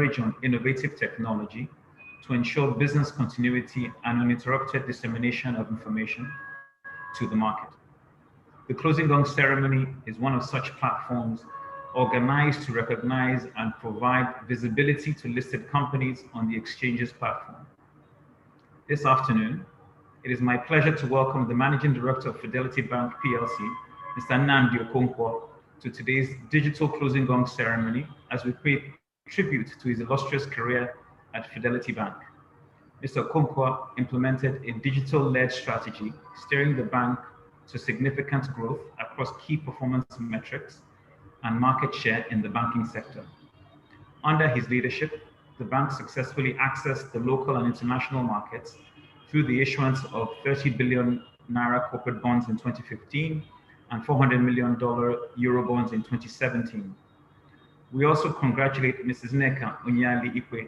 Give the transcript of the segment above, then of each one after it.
leverage on innovative technology to ensure business continuity and uninterrupted dissemination of information to the market. The Closing Gong Ceremony is one of such platforms organized to recognize and provide visibility to listed companies on the exchange's platform. This afternoon, it is my pleasure to welcome the Managing Director of Fidelity Bank PLC, Mr. Nnamdi Okonkwo, to today's digital Closing Gong Ceremony as we pay tribute to his illustrious career at Fidelity Bank. Mr. Okonkwo implemented a digital-led strategy, steering the bank to significant growth across key performance metrics and market share in the banking sector. Under his leadership, the bank successfully accessed the local and international markets through the issuance of 30 billion Naira corporate bonds in 2015 and $400 million Euro bonds in 2017. We also congratulate Mrs. Nneka Onyeali-Ikpe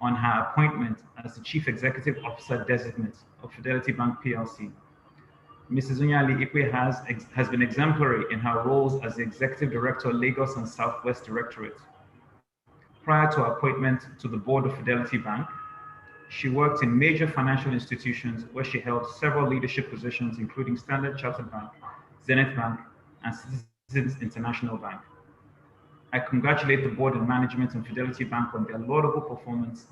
on her appointment as the Chief Executive Officer Designate of Fidelity Bank PLC. Mrs. Onyeali-Ikpe has been exemplary in her roles as the Executive Director, Lagos and Southwest Directorate. Prior to her appointment to the board of Fidelity Bank, she worked in major financial institutions where she held several leadership positions, including Standard Chartered Bank, Zenith Bank, and Citizens International Bank. I congratulate the board and management and Fidelity Bank on their laudable performance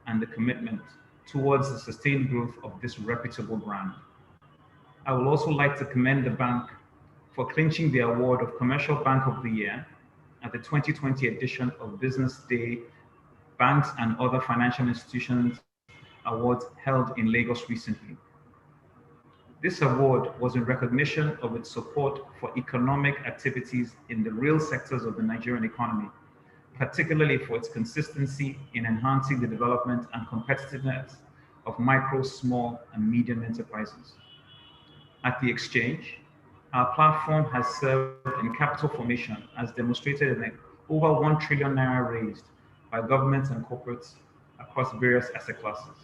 and the commitment towards the sustained growth of this reputable brand. I would also like to commend the bank for clinching the award of Commercial Bank of the Year at the 2020 edition of Business Day Banks and Other Financial Institutions Awards held in Lagos recently. This award was in recognition of its support for economic activities in the real sectors of the Nigerian economy, particularly for its consistency in enhancing the development and competitiveness of micro, small, and medium enterprises. At the exchange, our platform has served in capital formation as demonstrated in over 1 trillion Naira raised by governments and corporates across various asset classes.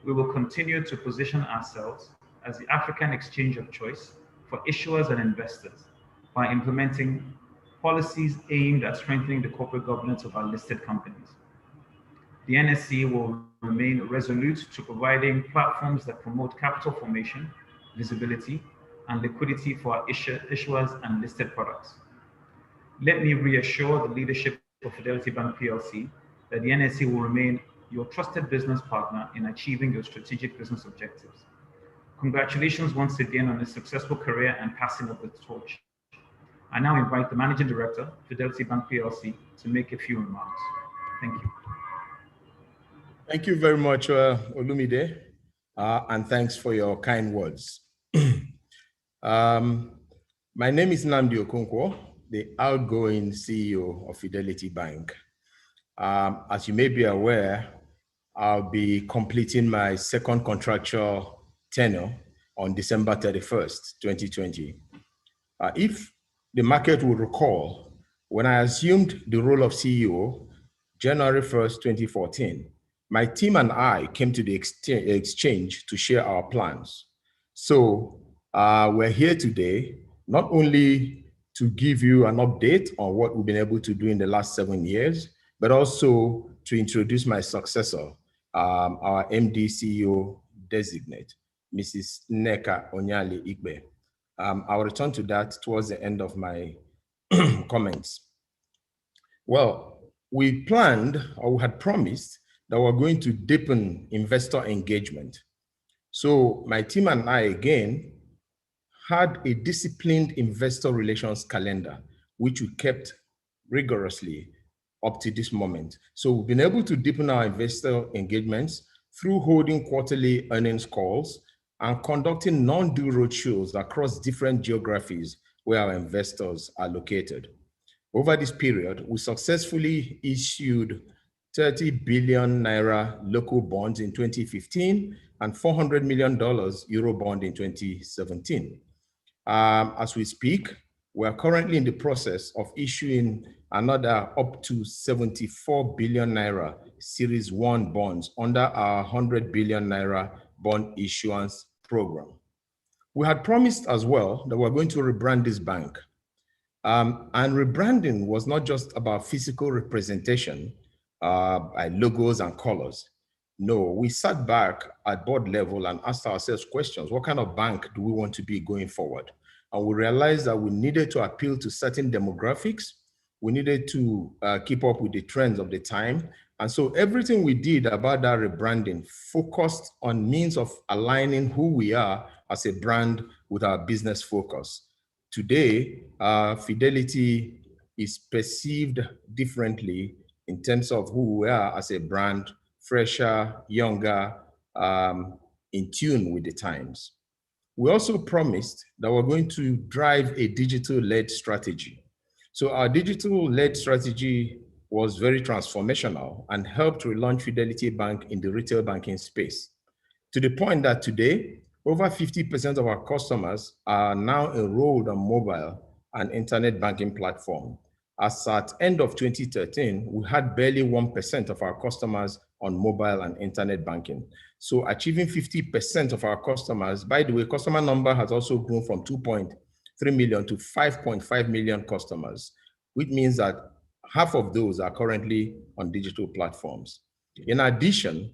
We will continue to position ourselves as the African exchange of choice for issuers and investors by implementing policies aimed at strengthening the corporate governance of our listed companies. The NSE will remain resolute to providing platforms that promote capital formation, visibility, and liquidity for our issuers and listed products. Let me reassure the leadership of Fidelity Bank PLC that the NSE will remain your trusted business partner in achieving your strategic business objectives. Congratulations once again on a successful career and passing of the torch. I now invite the Managing Director, Fidelity Bank PLC, to make a few remarks. Thank you. Thank you very much, Olumide, and thanks for your kind words. My name is Nnamdi Okonkwo, the outgoing CEO of Fidelity Bank. As you may be aware, I'll be completing my second contractual tenure on December 31st, 2020. If the market will recall, when I assumed the role of CEO, January 1st, 2014, my team and I came to the exchange to share our plans. So we're here today, not only to give you an update on what we've been able to do in the last 7 years, but also to introduce my successor, our MD CEO designate, Mrs. Nneka Onyeali-Ikpe. I'll return to that towards the end of my comments. Well, we planned, or we had promised, that we're going to deepen investor engagement. So my team and I, again, had a disciplined investor relations calendar, which we kept rigorously up to this moment. So we've been able to deepen our investor engagements through holding quarterly earnings calls and conducting non-due roadshows across different geographies where our investors are located. Over this period, we successfully issued 30 billion Naira local bonds in 2015 and $400 million Euro bond in 2017. As we speak, we are currently in the process of issuing another up to 74 billion Naira Series 1 bonds under our 100 billion Naira bond issuance program. We had promised as well that we're going to rebrand this bank. And rebranding was not just about physical representation, by logos and colors. No, we sat back at board level and asked ourselves questions. What kind of bank do we want to be going forward? And we realized that we needed to appeal to certain demographics. We needed to keep up with the trends of the time. And so everything we did about that rebranding focused on means of aligning who we are as a brand with our business focus. Today, Fidelity is perceived differently in terms of who we are as a brand, fresher, younger, in tune with the times. We also promised that we're going to drive a digital-led strategy. So our digital-led strategy was very transformational and helped relaunch Fidelity Bank in the retail banking space, to the point that today, over 50% of our customers are now enrolled on mobile and internet banking platform. As at end of 2013, we had barely 1% of our customers on mobile and internet banking. So achieving 50% of our customers, by the way, customer number has also grown from 2.3 million to 5.5 million customers, which means that half of those are currently on digital platforms. In addition,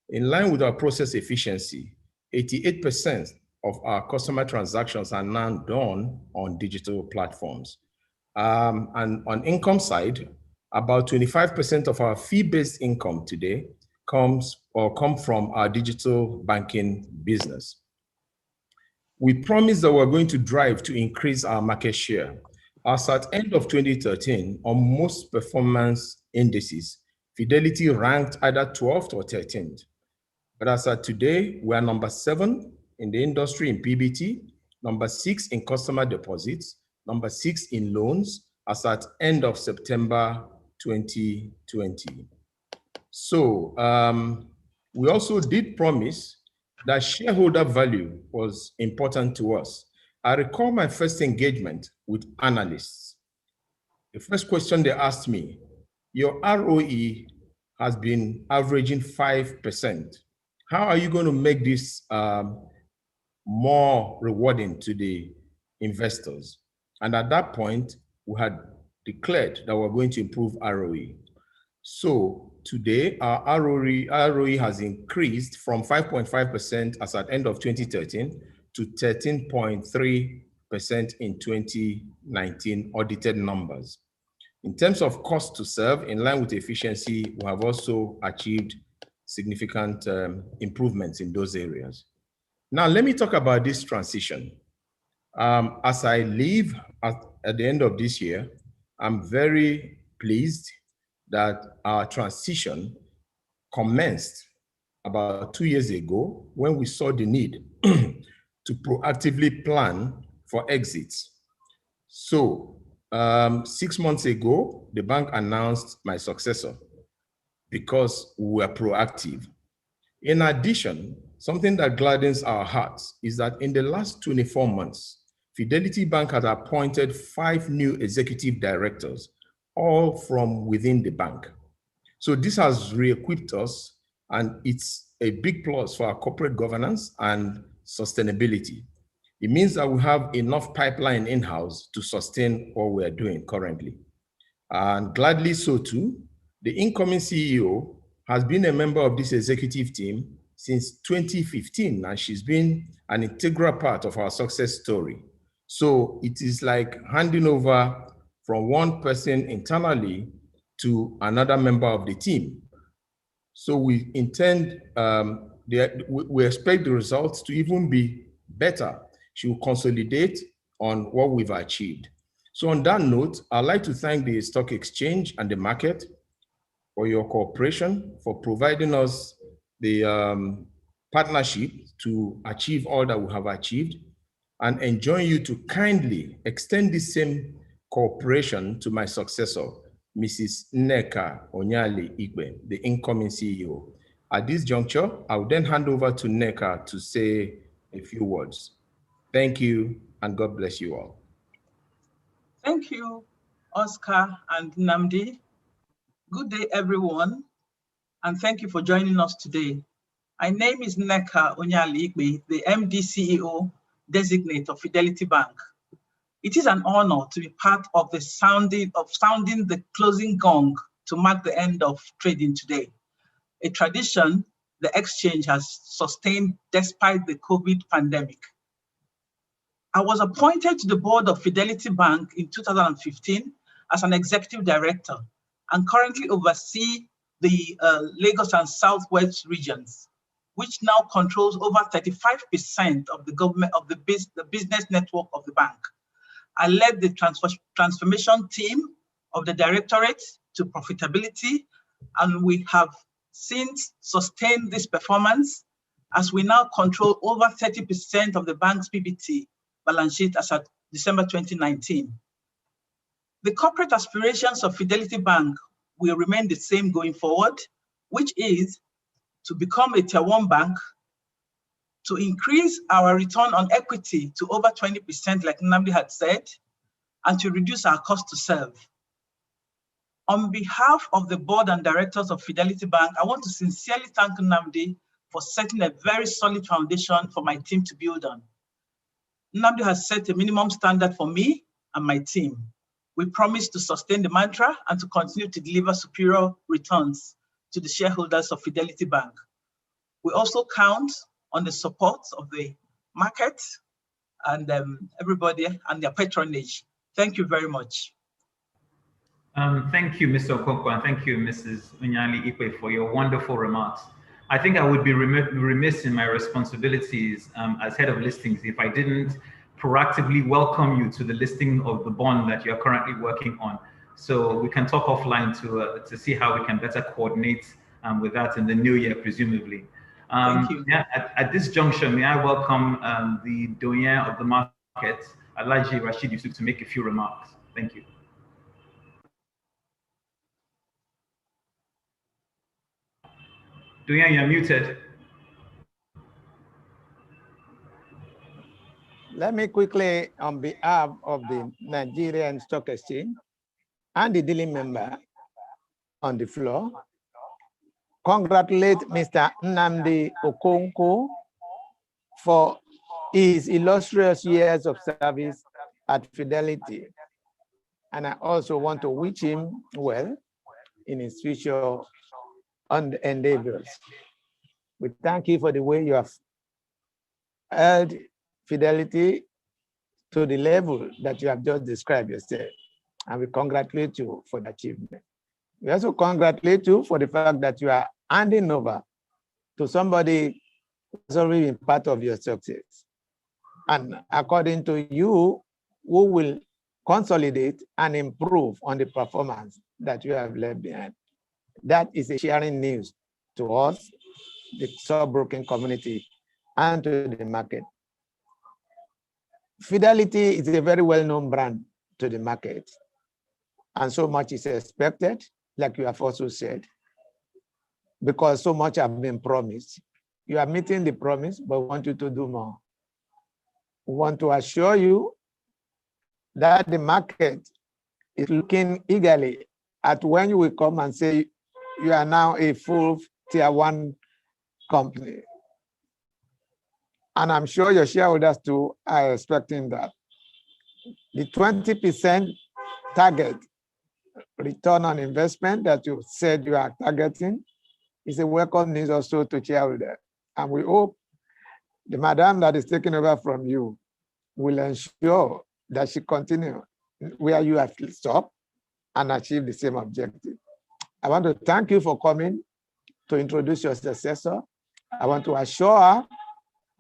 in line with our process efficiency, 88% of our customer transactions are now done on digital platforms. And on income side, about 25% of our fee-based income today come from our digital banking business. We promised that we're going to drive to increase our market share. As at end of 2013, on most performance indices, Fidelity ranked either 12th or 13th. But as at today, we are number 7 in the industry in PBT, number 6 in customer deposits, number 6 in loans, as at end of September 2020. So we also did promise that shareholder value was important to us. I recall my first engagement with analysts. The first question they asked me, your ROE has been averaging 5%. How are you going to make this more rewarding to the investors? And at that point, we had declared that we're going to improve ROE. So today, our ROE has increased from 5.5% as at end of 2013 to 13.3% in 2019 audited numbers. In terms of cost to serve, in line with efficiency, we have also achieved significant improvements in those areas. Now, let me talk about this transition. As I leave at the end of this year, I'm very pleased that our transition commenced about 2 years ago when we saw the need to proactively plan for exits. So 6 months ago, the bank announced my successor because we were proactive. In addition, something that gladdens our hearts is that in the last 24 months, Fidelity Bank has appointed 5 new executive directors, all from within the bank. So this has re-equipped us, and it's a big plus for our corporate governance and sustainability. It means that we have enough pipeline in-house to sustain what we are doing currently. And gladly so too, the incoming CEO has been a member of this executive team since 2015, and she's been an integral part of our success story. So it is like handing over from one person internally to another member of the team. So we intend, we expect the results to even be better. She will consolidate on what we've achieved. So on that note, I'd like to thank the Stock Exchange and the market for your cooperation, for providing us the partnership to achieve all that we have achieved, and enjoin you to kindly extend the same cooperation to my successor, Mrs. Nneka Onyeali-Ikpe, the incoming CEO. At this juncture, I will then hand over to Nneka to say a few words. Thank you, and God bless you all. Thank you, Oscar and Nnamdi. Good day, everyone, and thank you for joining us today. My name is Nneka Onyeali-Ikpe, the MD CEO designate of Fidelity Bank. It is an honor to be part of the sounding the closing gong to mark the end of trading today, a tradition the exchange has sustained despite the COVID pandemic. I was appointed to the board of Fidelity Bank in 2015 as an executive director and currently oversee the Lagos and Southwest regions, which now controls over 35% of the business network of the bank. I led the transformation team of the directorate to profitability, and we have since sustained this performance as we now control over 30% of the bank's PBT balance sheet as at December 2019. The corporate aspirations of Fidelity Bank will remain the same going forward, which is to become a Tier 1 bank, to increase our return on equity to over 20%, like Nnamdi had said, and to reduce our cost to serve. On behalf of the board and directors of Fidelity Bank, I want to sincerely thank Nnamdi for setting a very solid foundation for my team to build on. Nnamdi has set a minimum standard for me and my team. We promise to sustain the mantra and to continue to deliver superior returns to the shareholders of Fidelity Bank. We also count on the support of the market and everybody and their patronage. Thank you very much. Thank you, Mr. Okonkwo, and thank you, Mrs. Onyeali-Ikpe, for your wonderful remarks. I think I would be remiss in my responsibilities as head of listings if I didn't proactively welcome you to the listing of the bond that you're currently working on. So we can talk offline to see how we can better coordinate with that in the new year, presumably. Thank you. Yeah, at this juncture, may I welcome the doyen of the market, Alhaji Rashid Yusuf, to make a few remarks. Thank you. Doyen, you're muted. Let me quickly, on behalf of the Nigerian Stock Exchange and the dealing member on the floor, congratulate Mr. Nnamdi Okonkwo for his illustrious years of service at Fidelity. And I also want to wish him well in his future endeavors. We thank you for the way you have held Fidelity to the level that you have just described yourself. And we congratulate you for the achievement. We also congratulate you for the fact that you are handing over to somebody who's already been part of your success. And according to you, who will consolidate and improve on the performance that you have left behind. That is a sharing news to us, the stockbroking community, and to the market. Fidelity is a very well-known brand to the market, and so much is expected, like you have also said, because so much have been promised. You are meeting the promise, but we want you to do more. We want to assure you that the market is looking eagerly at when you will come and say you are now a full Tier 1 company. And I'm sure your shareholders too are expecting that. The 20% target return on investment that you said you are targeting is a welcome news also to shareholders. And we hope the madam that is taking over from you will ensure that she continue where you have stopped and achieve the same objective. I want to thank you for coming to introduce your successor. I want to assure her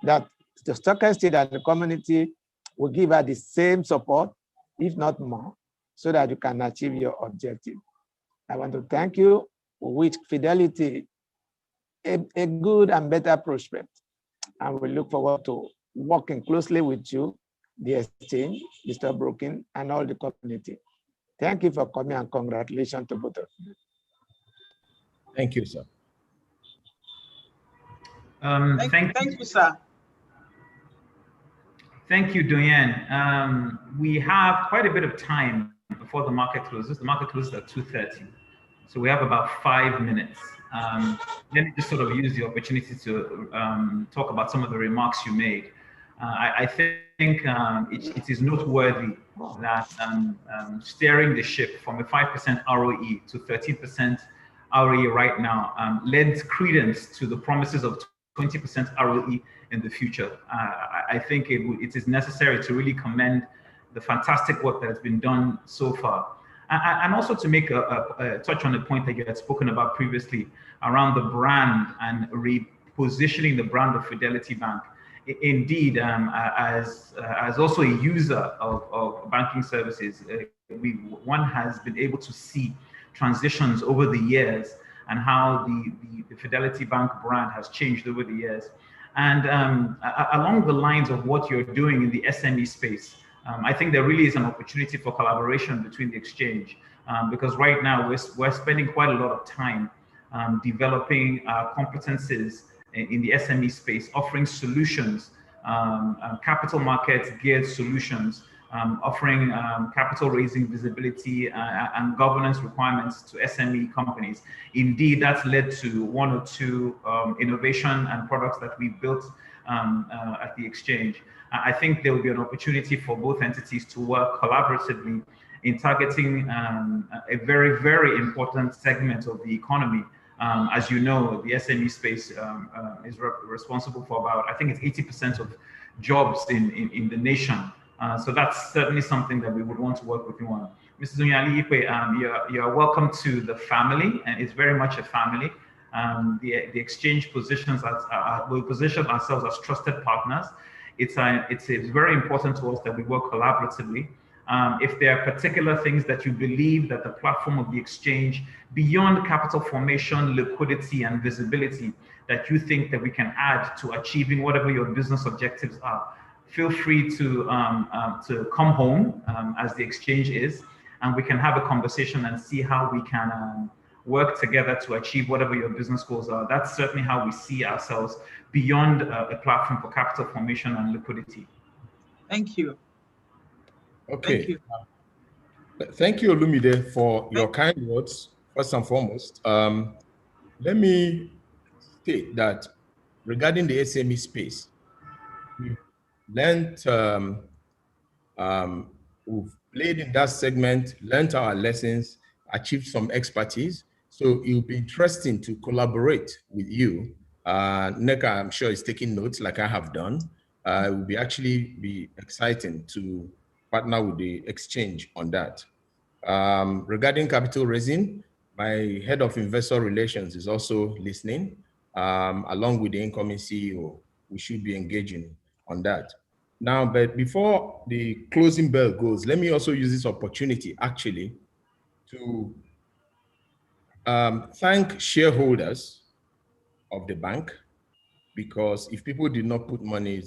that the stock exchange and the community will give her the same support, if not more, so that you can achieve your objective. I want to thank you, with Fidelity a good and better prospect. And we look forward to working closely with you, the exchange, the stockbroking, and all the community. Thank you for coming, and congratulations to both of you. Thank you, sir. Thank you, sir. Thank you, Doyen. We have quite a bit of time before the market closes. The market closes at 2:30. So we have about 5 minutes. Let me just sort of use the opportunity to talk about some of the remarks you made. I think it is noteworthy that steering the ship from a 5% ROE to 13% ROE right now lends credence to the promises of 20% ROE in the future. I think it is necessary to really commend the fantastic work that has been done so far. And also to make a touch on the point that you had spoken about previously around the brand and repositioning the brand of Fidelity Bank. Indeed, as also a user of banking services, one has been able to see transitions over the years and how the Fidelity Bank brand has changed over the years. And along the lines of what you're doing in the SME space, I think there really is an opportunity for collaboration between the exchange, because right now we're spending quite a lot of time developing competencies in the SME space, offering solutions, capital markets geared solutions, offering capital raising visibility and governance requirements to SME companies. Indeed, that's led to one or two innovation and products that we built at the exchange. I think there will be an opportunity for both entities to work collaboratively in targeting a very, very important segment of the economy. As you know, the SME space is responsible for about, I think it's 80% of jobs in the nation. So that's certainly something that we would want to work with you on. Mrs. Onyeali-Ikpe, you're welcome to the family, and it's very much a family. The exchange positions us, we position ourselves as trusted partners. It's very important to us that we work collaboratively. If there are particular things that you believe that the platform of the exchange, beyond capital formation, liquidity, and visibility, that you think that we can add to achieving whatever your business objectives are, feel free to come home as the exchange is, and we can have a conversation and see how we can work together to achieve whatever your business goals are. That's certainly how we see ourselves beyond a platform for capital formation and liquidity. Thank you. Okay. Thank you. Thank you, Olumide, for your kind words, first and foremost. Let me state that regarding the SME space, we've learned, we've played in that segment, learned our lessons, achieved some expertise. So it will be interesting to collaborate with you. Nneka, I'm sure, is taking notes like I have done. It will actually be exciting to partner with the exchange on that. Regarding capital raising, my head of investor relations is also listening, along with the incoming CEO. We should be engaging on that. Now, but before the closing bell goes, let me also use this opportunity actually to thank shareholders of the bank, because if people did not put money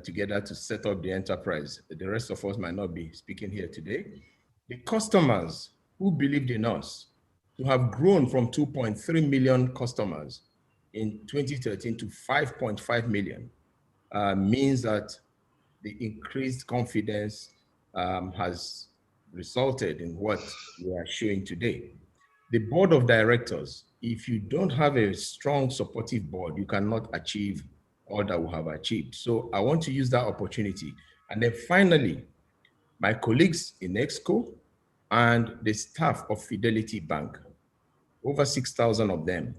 together to set up the enterprise, the rest of us might not be speaking here today. The customers who believed in us to have grown from 2.3 million customers in 2013 to 5.5 million means that the increased confidence has resulted in what we are showing today. The board of directors, if you don't have a strong supportive board, you cannot achieve all that we have achieved. So I want to use that opportunity. And then finally, my colleagues in Exco and the staff of Fidelity Bank, over 6,000 of them,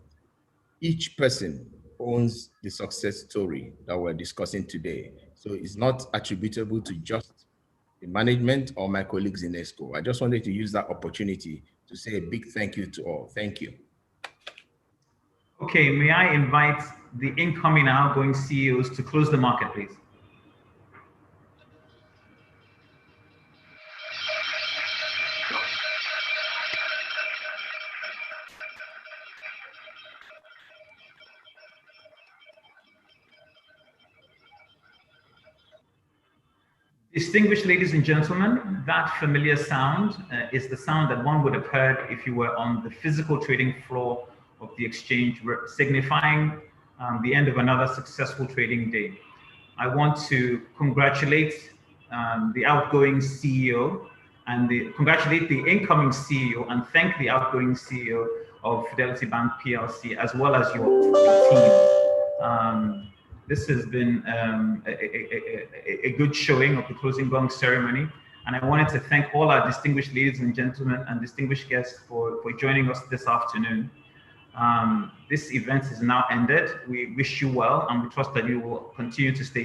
each person owns the success story that we're discussing today. So it's not attributable to just the management or my colleagues in Exco. I just wanted to use that opportunity to say a big thank you to all. Thank you. Okay, may I invite the incoming and outgoing CEOs to close the market, please? Distinguished ladies and gentlemen, that familiar sound is the sound that one would have heard if you were on the physical trading floor of the exchange, signifying the end of another successful trading day. I want to congratulate the outgoing CEO and congratulate the incoming CEO and thank the outgoing CEO of Fidelity Bank PLC, as well as your team. This has been a good showing of the closing gong ceremony. And I wanted to thank all our distinguished ladies and gentlemen and distinguished guests for joining us this afternoon. This event is now ended. We wish you well, and we trust that you will continue to stay